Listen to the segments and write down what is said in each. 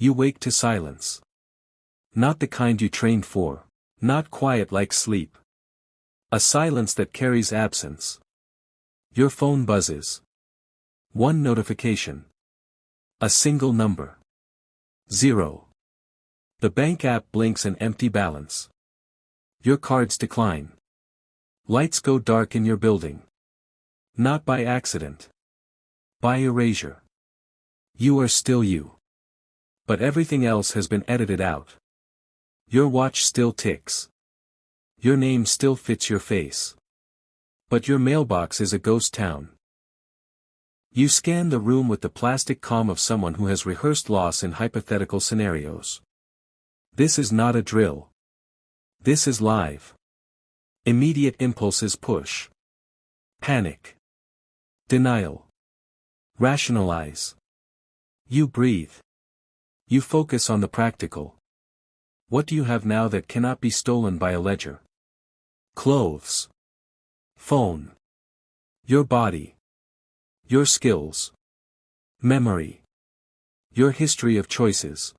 You wake to silence. Not the kind you trained for. Not quiet like sleep. A silence that carries absence. Your phone buzzes. One notification. A single number. 0. The bank app blinks an empty balance. Your cards decline. Lights go dark in your building. Not by accident. By erasure. You are still you. But everything else has been edited out. Your watch still ticks. Your name still fits your face. But your mailbox is a ghost town. You scan the room with the plastic calm of someone who has rehearsed loss in hypothetical scenarios. This is not a drill. This is live. Immediate impulses push. Panic. Denial. Rationalize. You breathe. You focus on the practical. What do you have now that cannot be stolen by a ledger? Clothes. Phone. Your body. Your skills. Memory. Your history of choices.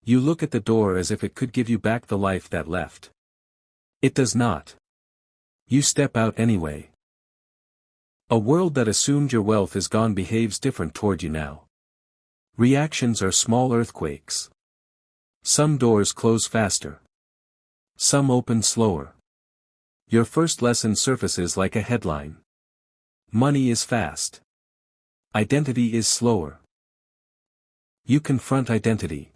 You look at the door as if it could give you back the life that left. It does not. You step out anyway. A world that assumed your wealth is gone behaves different toward you now. Reactions are small earthquakes. Some doors close faster. Some open slower. Your first lesson surfaces like a headline. Money is fast. Identity is slower. You confront identity.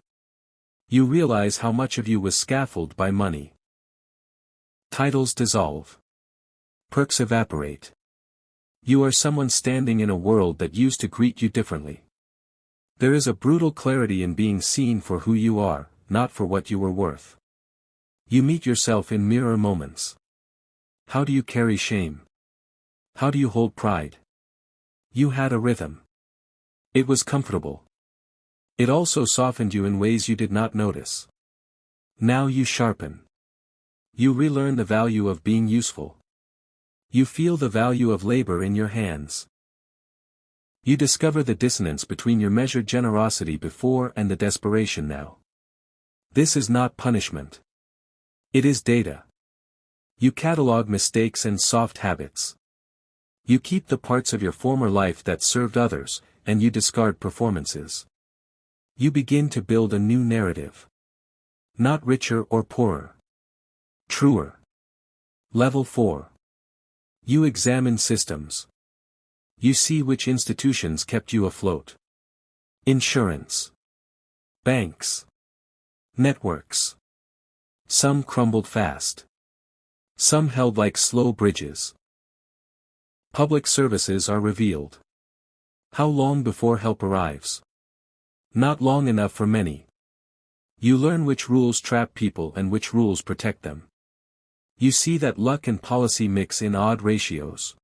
You realize how much of you was scaffolded by money. Titles dissolve. Perks evaporate. You are someone standing in a world that used to greet you differently. There is a brutal clarity in being seen for who you are, not for what you were worth. You meet yourself in mirror moments. How do you carry shame? How do you hold pride? You had a rhythm. It was comfortable. It also softened you in ways you did not notice. Now you sharpen. You relearn the value of being useful. You feel the value of labor in your hands. You discover the dissonance between your measured generosity before and the desperation now. This is not punishment. It is data. You catalog mistakes and soft habits. You keep the parts of your former life that served others, and you discard performances. You begin to build a new narrative. Not richer or poorer. Truer. Level 4. You examine systems. You see which institutions kept you afloat. Insurance. Banks. Networks. Some crumbled fast. Some held like slow bridges. Public services are revealed. How long before help arrives? Not long enough for many. You learn which rules trap people and which rules protect them. You see that luck and policy mix in odd ratios.